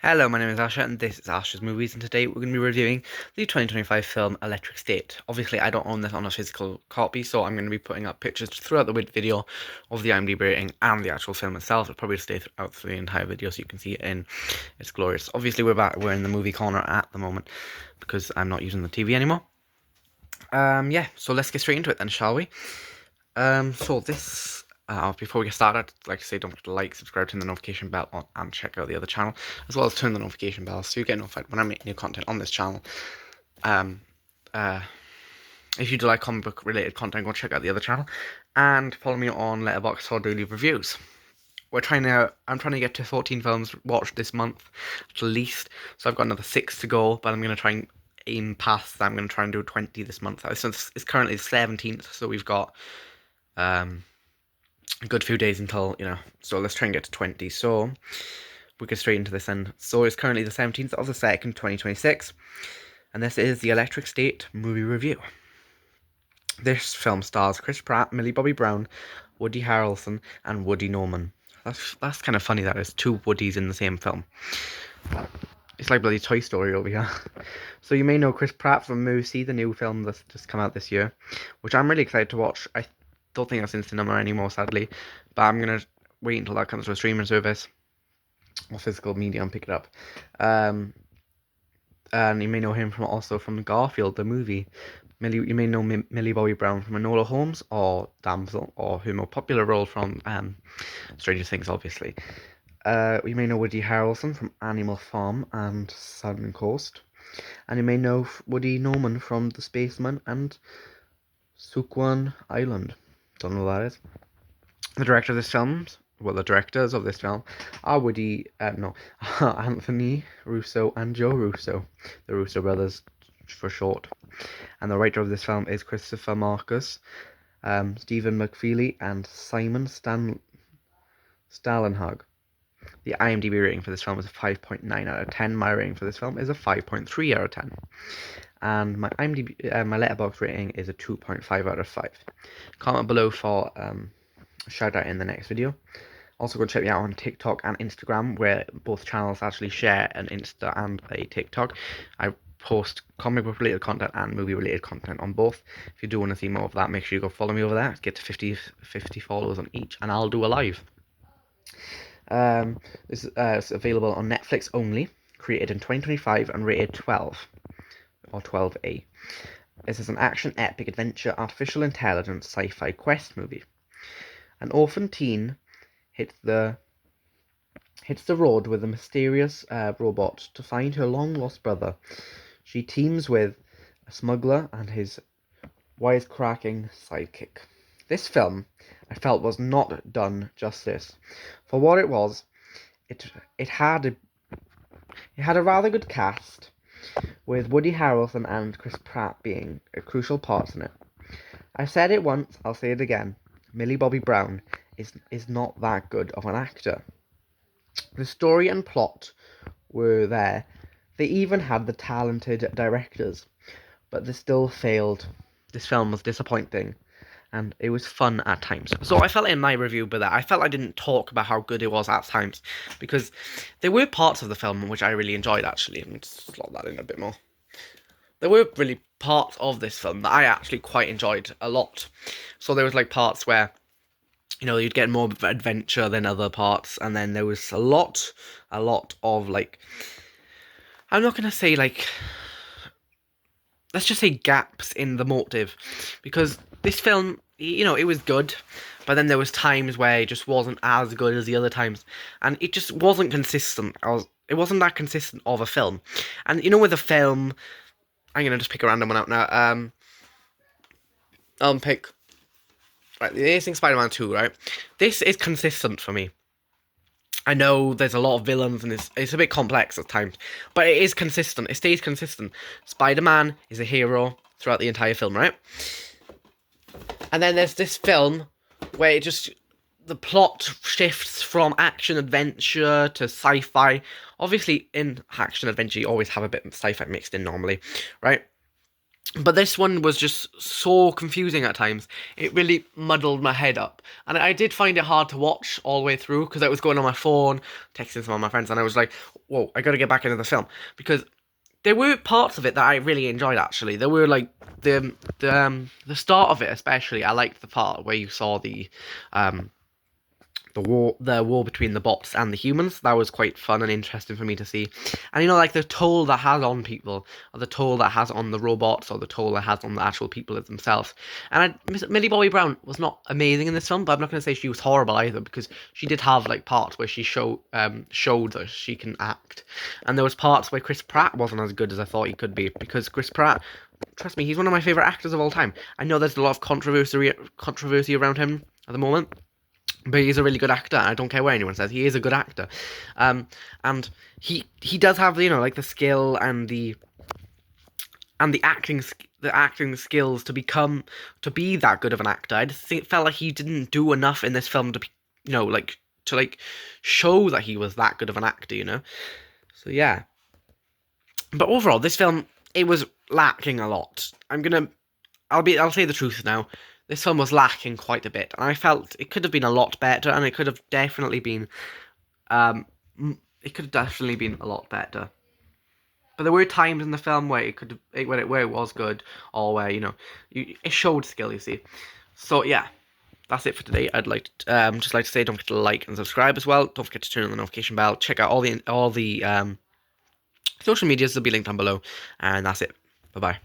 Hello, my name is Asha, and this is Asha's Movies, and today we're going to be reviewing the 2025 film Electric State. Obviously, I don't own this on a physical copy, so I'm going to be putting up pictures throughout the video of the IMDb rating and the actual film itself. It'll probably stay out through the entire video so you can see it in its glorious. Obviously, we're in the movie corner at the moment because I'm not using the TV anymore. Yeah, so let's get straight into it then, shall we? So this, before we get started, like I say, don't forget to like, subscribe, turn the notification bell on, and check out the other channel, as well as turn the notification bell so you get notified when I make new content on this channel. Um, uh, if you do like comic book related content, go check out the other channel, and follow me on Letterboxd for daily reviews. I'm trying to get to 14 films watched this month, at least, so I've got another 6 to go, but I'm going to try and aim past that. I'm going to try and do 20 this month. So it's currently the 17th, so we've got a good few days until, so let's try and get to 20. So we get straight into this then. So it's currently the 17th of the 2nd, 2026, and this is the Electric State movie review. This film stars Chris Pratt, Millie Bobby Brown, Woody Harrelson, and Woody Norman. That's kind of funny that there's two Woodies in the same film. It's like bloody Toy Story over here. So you may know Chris Pratt from Moosey, the new film that's just come out this year, which I'm really excited to watch. I don't think that's in cinema anymore, sadly, but I'm gonna wait until that comes to a streaming service or physical media and pick it up. And you may know him from Garfield, the movie. You may know Millie Bobby Brown from Enola Holmes or Damsel, or her more popular role from Stranger Things, obviously. You may know Woody Harrelson from Animal Farm and Southern Coast. And you may know Woody Norman from The Spaceman and Sukwan Island. Don't know what that is. The directors of this film are Anthony Russo and Joe Russo, the Russo brothers for short. And the writer of this film is Christopher Marcus, Stephen McFeely, and Simon Stalenhag. The IMDb rating for this film is a 5.9 out of 10. My rating for this film is a 5.3 out of 10. And my my Letterboxd rating is a 2.5 out of 5. Comment below for a shout out in the next video. Also go check me out on TikTok and Instagram, where both channels actually share an Insta and a TikTok. I post comic book related content and movie related content on both. If you do want to see more of that, make sure you go follow me over there. Get to 50 followers on each, and I'll do a live. This is available on Netflix only, created in 2025 and rated 12 or 12A. This is an action epic adventure artificial intelligence sci-fi quest movie. An orphan teen hits the road with a mysterious robot to find her long-lost brother. She teams with a smuggler and his wisecracking sidekick. This film, I felt, was not done justice. For what it was, it had a rather good cast, with Woody Harrelson and Chris Pratt being crucial parts in it. I've said it once, I'll say it again. Millie Bobby Brown is not that good of an actor. The story and plot were there. They even had the talented directors, but they still failed. This film was disappointing, and it was fun at times. So I felt in my review but that I felt I didn't talk about how good it was at times, because there were parts of the film which I really enjoyed, actually. Let me just slot that in a bit more. There were really parts of this film that I actually quite enjoyed a lot. So there was like parts where, you'd get more of adventure than other parts, and then there was a lot of, like, I'm not gonna say, like, let's just say gaps in the motive, because this film, it was good, but then there was times where it just wasn't as good as the other times, and it just wasn't consistent. It wasn't that consistent of a film. And with a film, I'm gonna just pick a random one out now. Pick right, the Amazing Spider-Man 2, right? This is consistent for me. I know there's a lot of villains and it's a bit complex at times, but it is consistent. It stays consistent. Spider-Man is a hero throughout the entire film, right? And then there's this film where the plot shifts from action adventure to sci-fi. Obviously, in action adventure, you always have a bit of sci-fi mixed in normally, right? But this one was just so confusing at times. It really muddled my head up. And I did find it hard to watch all the way through because I was going on my phone, texting some of my friends, and I was like, whoa, I gotta get back into the film. Because there were parts of it that I really enjoyed, actually. There were, like, the start of it especially. I liked the part where you saw um, the war between the bots and the humans. That was quite fun and interesting for me to see. And like the toll that has on people, or the toll that has on the robots, or the toll that has on the actual people themselves. And Millie Bobby Brown was not amazing in this film, but I'm not going to say she was horrible either, because she did have like parts where she showed that she can act, and there was parts where Chris Pratt wasn't as good as I thought he could be, because Chris Pratt, trust me, he's one of my favorite actors of all time. I know there's a lot of controversy around him at the moment, but he's a really good actor. I don't care what anyone says. He is a good actor, and he does have like the skill and the acting skills to be that good of an actor. I just felt like he didn't do enough in this film to be like to show that he was that good of an actor. So yeah. But overall, this film, it was lacking a lot. I'll say the truth now. This film was lacking quite a bit, and I felt it could have been a lot better, and it could have definitely been, um, a lot better. But there were times in the film where where it was good, or where it showed skill. You see, so yeah, that's it for today. I'd just like to say, don't forget to like and subscribe as well. Don't forget to turn on the notification bell. Check out all the social medias. Will be linked down below, and that's it. Bye bye.